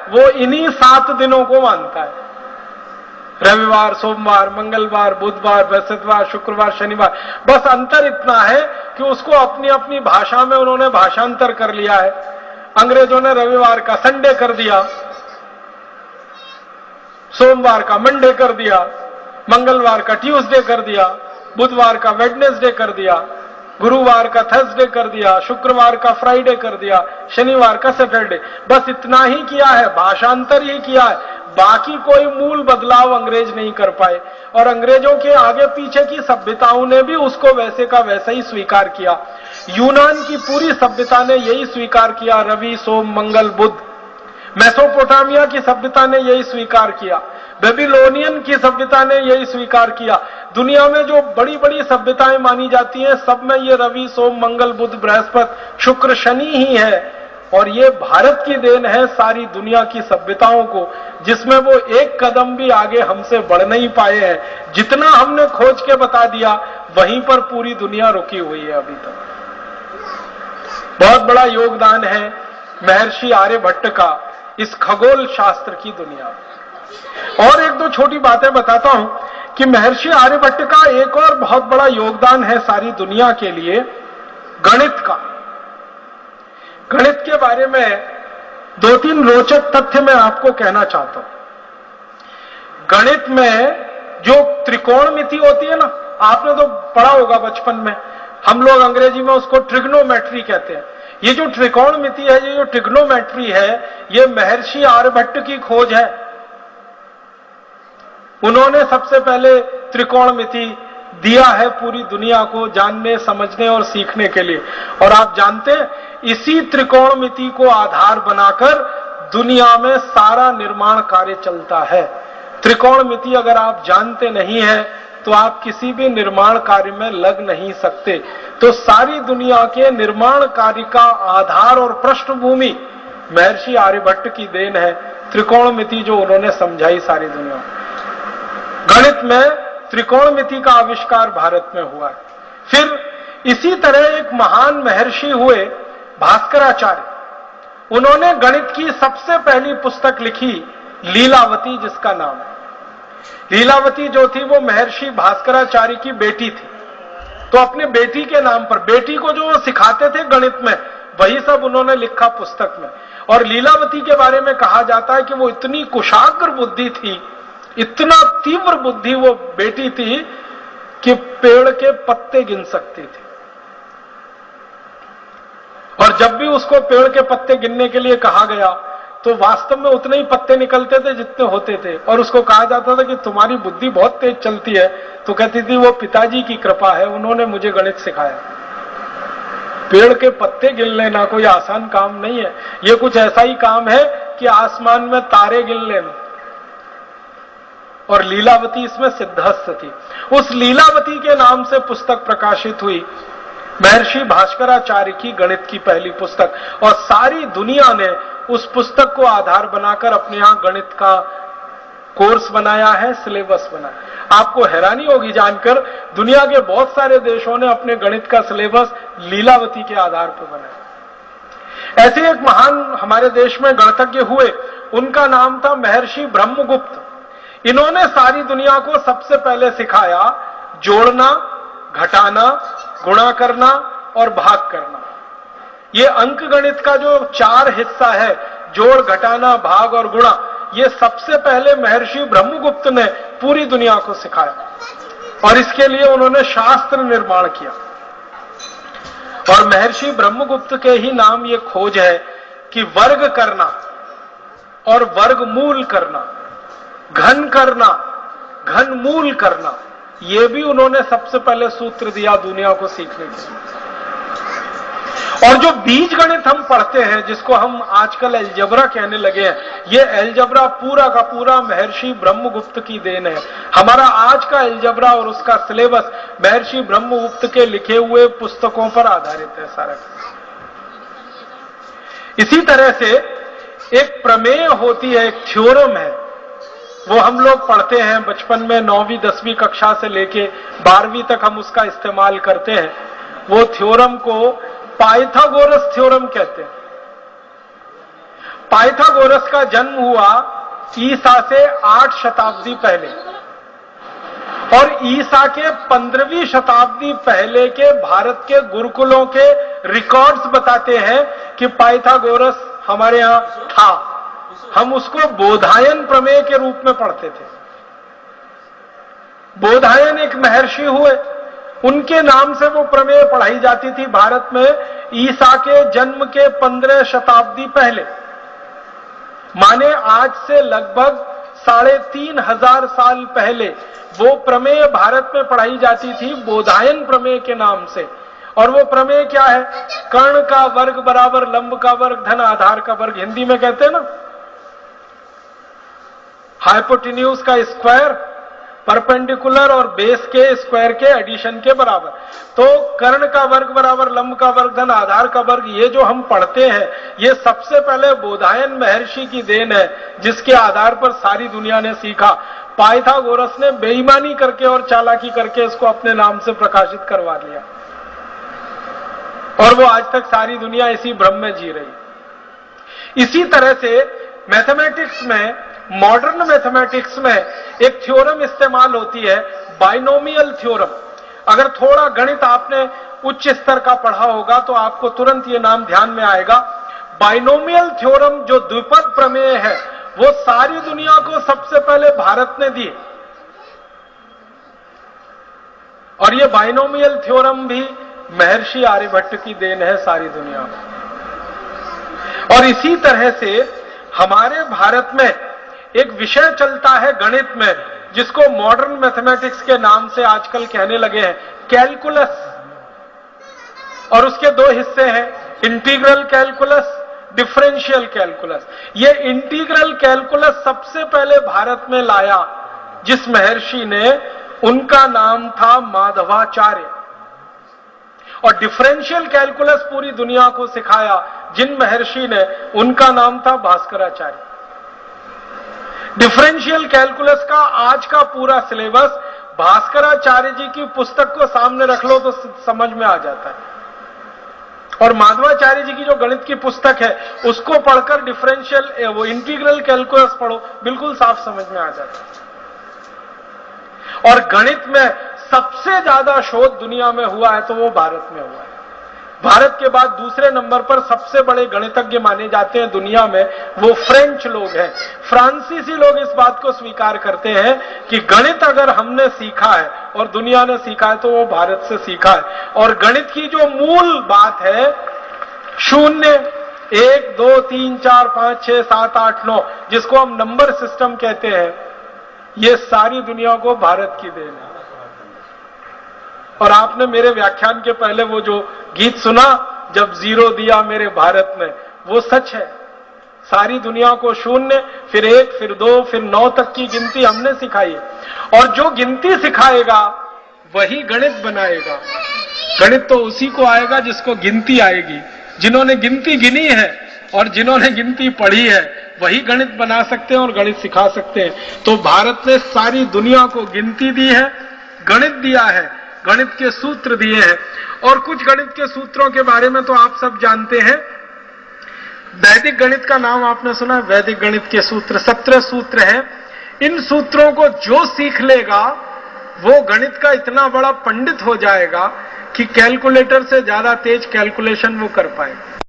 वो इन्हीं 7 दिनों को मानता है। रविवार, सोमवार, मंगलवार, बुधवार, बृहस्पतिवार, शुक्रवार, शनिवार। बस अंतर इतना है कि उसको अपनी अपनी भाषा में उन्होंने भाषांतर कर लिया है। अंग्रेजों ने रविवार का संडे कर दिया, सोमवार का मंडे कर दिया, मंगलवार का ट्यूसडे कर दिया, बुधवार का वेडनेसडे कर दिया, गुरुवार का थर्सडे कर दिया, शुक्रवार का फ्राइडे कर दिया, शनिवार का सैटरडे। बस इतना ही किया है, भाषांतर ही किया है। बाकी कोई मूल बदलाव अंग्रेज नहीं कर पाए। और अंग्रेजों के आगे पीछे की सभ्यताओं ने भी उसको वैसे का वैसा ही स्वीकार किया। यूनान की पूरी सभ्यता ने यही स्वीकार किया, रवि, सोम, मंगल, बुध। मेसोपोटामिया की सभ्यता ने यही स्वीकार किया, बेबीलोनियन की सभ्यता ने यही स्वीकार किया। दुनिया में जो बड़ी बड़ी सभ्यताएं मानी जाती हैं, सब में ये रवि, सोम, मंगल, बुध, बृहस्पति, शुक्र, शनि ही है। और ये भारत की देन है सारी दुनिया की सभ्यताओं को, जिसमें वो एक कदम भी आगे हमसे बढ़ नहीं पाए हैं। जितना हमने खोज के बता दिया, वहीं पर पूरी दुनिया रुकी हुई है अभी तक। बहुत बड़ा योगदान है महर्षि आर्यभट्ट का इस खगोल शास्त्र की दुनिया। और एक दो छोटी बातें बताता हूं कि महर्षि आर्यभट्ट का एक और बहुत बड़ा योगदान है सारी दुनिया के लिए, गणित का। गणित के बारे में 2-3 रोचक तथ्य मैं आपको कहना चाहता हूं। गणित में जो त्रिकोणमिति होती है ना, आपने तो पढ़ा होगा बचपन में, हम लोग अंग्रेजी में उसको ट्रिग्नोमेट्री कहते हैं। ये जो त्रिकोणमिति है, ये जो ट्रिग्नोमेट्री है, ये महर्षि आर्यभट्ट की खोज है। उन्होंने सबसे पहले त्रिकोणमिति दिया है पूरी दुनिया को जानने, समझने और सीखने के लिए। और आप जानते हैं, इसी त्रिकोणमिति को आधार बनाकर दुनिया में सारा निर्माण कार्य चलता है। त्रिकोणमिति अगर आप जानते नहीं हैं तो आप किसी भी निर्माण कार्य में लग नहीं सकते। तो सारी दुनिया के निर्माण कार्य का आधार और पृष्ठभूमि महर्षि आर्यभट्ट की देन है। त्रिकोणमिति जो उन्होंने समझाई सारी दुनिया में। गणित में त्रिकोणमिति का आविष्कार भारत में हुआ है। फिर इसी तरह एक महान महर्षि हुए भास्कराचार्य। उन्होंने गणित की सबसे पहली पुस्तक लिखी, लीलावती जिसका नाम है। लीलावती जो थी वो महर्षि भास्कराचार्य की बेटी थी। तो अपने बेटी के नाम पर, बेटी को जो सिखाते थे गणित में, वही सब उन्होंने लिखा पुस्तक में। और लीलावती के बारे में कहा जाता है कि वो इतनी कुशाग्र बुद्धि थी, इतना तीव्र बुद्धि वो बेटी थी कि पेड़ के पत्ते गिन सकती थी। और जब भी उसको पेड़ के पत्ते गिनने के लिए कहा गया तो वास्तव में उतने ही पत्ते निकलते थे जितने होते थे। और उसको कहा जाता था कि तुम्हारी बुद्धि बहुत तेज चलती है। तो कहती थी वो पिताजी की कृपा है, उन्होंने मुझे गणित सिखाया। पेड़ के पत्ते गिन लेना कोई आसान काम नहीं है। ये कुछ ऐसा ही काम है कि आसमान में तारे गिन लेना। और लीलावती इसमें सिद्धहस्त थी। उस लीलावती के नाम से पुस्तक प्रकाशित हुई, महर्षि भास्कराचार्य की गणित की पहली पुस्तक। और सारी दुनिया ने उस पुस्तक को आधार बनाकर अपने यहां गणित का कोर्स बनाया है, सिलेबस बनाया। आपको हैरानी होगी जानकर, दुनिया के बहुत सारे देशों ने अपने गणित का सिलेबस लीलावती के आधार पर बनाया। ऐसे एक महान हमारे देश में गणितज्ञ हुए, उनका नाम था महर्षि ब्रह्मगुप्त। इन्होंने सारी दुनिया को सबसे पहले सिखाया जोड़ना, घटाना, गुणा करना और भाग करना। ये अंक गणित का जो 4 हिस्सा है, जोड़, घटाना, भाग और गुणा, ये सबसे पहले महर्षि ब्रह्मगुप्त ने पूरी दुनिया को सिखाया। और इसके लिए उन्होंने शास्त्र निर्माण किया। और महर्षि ब्रह्मगुप्त के ही नाम ये खोज है कि वर्ग करना और वर्गमूल करना, घन करना, घनमूल करना, ये भी उन्होंने सबसे पहले सूत्र दिया दुनिया को सीखने के लिए। और जो बीज गणित हम पढ़ते हैं, जिसको हम आजकल एलजबरा कहने लगे हैं, ये एलजबरा पूरा का पूरा महर्षि ब्रह्मगुप्त की देन है। हमारा आज का एलजबरा और उसका सिलेबस महर्षि ब्रह्मगुप्त के लिखे हुए पुस्तकों पर आधारित है सारा। इसी तरह से एक प्रमेय होती है, एक थ्योरम है, वो हम लोग पढ़ते हैं बचपन में, 9वीं 10वीं कक्षा से लेके 12वीं तक हम उसका इस्तेमाल करते हैं। वो थ्योरम को पाइथागोरस थ्योरम कहते हैं। पाइथागोरस का जन्म हुआ ईसा से 8 शताब्दी पहले, और ईसा के 15वीं शताब्दी पहले के भारत के गुरुकुलों के रिकॉर्ड्स बताते हैं कि पाइथागोरस हमारे यहां था। हम उसको बोधायन प्रमेय के रूप में पढ़ते थे। बोधायन एक महर्षि हुए, उनके नाम से वो प्रमेय पढ़ाई जाती थी भारत में ईसा के जन्म के 15 शताब्दी पहले। माने आज से लगभग 3500 साल पहले वो प्रमेय भारत में पढ़ाई जाती थी बोधायन प्रमेय के नाम से। और वो प्रमेय क्या है? कर्ण का वर्ग बराबर लंब का वर्ग धन आधार का वर्ग, हिंदी में कहते हैं ना। हाइपोटेन्यूज का स्क्वायर परपेंडिकुलर और बेस के स्क्वायर के एडिशन के बराबर। तो कर्ण का वर्ग बराबर लंब का वर्ग धन आधार का वर्ग, ये जो हम पढ़ते हैं ये सबसे पहले बोधायन महर्षि की देन है, जिसके आधार पर सारी दुनिया ने सीखा। पाइथागोरस ने बेईमानी करके और चालाकी करके इसको अपने नाम से प्रकाशित करवा लिया, और वो आज तक सारी दुनिया इसी भ्रम में जी रही। इसी तरह से मैथमेटिक्स में, मॉडर्न मैथमेटिक्स में एक थ्योरम इस्तेमाल होती है, बाइनोमियल थ्योरम। अगर थोड़ा गणित आपने उच्च स्तर का पढ़ा होगा तो आपको तुरंत ये नाम ध्यान में आएगा। बाइनोमियल थ्योरम जो द्विपद प्रमेय है वो सारी दुनिया को सबसे पहले भारत ने दी, और ये बाइनोमियल थ्योरम भी महर्षि आर्यभट्ट की देन है सारी दुनिया में। और इसी तरह से हमारे भारत में एक विषय चलता है गणित में, जिसको मॉडर्न मैथमेटिक्स के नाम से आजकल कहने लगे हैं, कैलकुलस। और उसके दो हिस्से हैं, इंटीग्रल कैलकुलस, डिफरेंशियल कैलकुलस। ये इंटीग्रल कैलकुलस सबसे पहले भारत में लाया जिस महर्षि ने, उनका नाम था माधवाचार्य। और डिफरेंशियल कैलकुलस पूरी दुनिया को सिखाया जिन महर्षि ने, उनका नाम था भास्कराचार्य। डिफरेंशियल कैलकुलस का आज का पूरा सिलेबस भास्कराचार्य जी की पुस्तक को सामने रख लो तो समझ में आ जाता है, और माधवाचार्य जी की जो गणित की पुस्तक है उसको पढ़कर डिफरेंशियल वो इंटीग्रल कैलकुलस पढ़ो, बिल्कुल साफ समझ में आ जाता है। और गणित में सबसे ज्यादा शोध दुनिया में हुआ है तो वो भारत में हुआ है। भारत के बाद दूसरे नंबर पर सबसे बड़े गणितज्ञ माने जाते हैं दुनिया में, वो फ्रेंच लोग हैं। फ्रांसीसी लोग इस बात को स्वीकार करते हैं कि गणित अगर हमने सीखा है और दुनिया ने सीखा है तो वो भारत से सीखा है। और गणित की जो मूल बात है, 0, 1, 2, 3, 4, 5, 6, 7, 8, 9, जिसको हम नंबर सिस्टम कहते हैं, ये सारी दुनिया को भारत की देन है। और आपने मेरे व्याख्यान के पहले वो जो गीत सुना, जब 0 दिया मेरे भारत ने, वो सच है। सारी दुनिया को 0, फिर 1, फिर 2, फिर 9 तक की गिनती हमने सिखाई है। और जो गिनती सिखाएगा वही गणित बनाएगा। गणित तो उसी को आएगा जिसको गिनती आएगी। जिन्होंने गिनती गिनी है और जिन्होंने गिनती पढ़ी है वही गणित बना सकते हैं और गणित सिखा सकते हैं। तो भारत ने सारी दुनिया को गिनती दी है, गणित दिया है, गणित के सूत्र दिए हैं। और कुछ गणित के सूत्रों के बारे में तो आप सब जानते हैं। वैदिक गणित का नाम आपने सुना है, वैदिक गणित के सूत्र 17 सूत्र हैं। इन सूत्रों को जो सीख लेगा वो गणित का इतना बड़ा पंडित हो जाएगा कि कैलकुलेटर से ज्यादा तेज कैलकुलेशन वो कर पाएगा।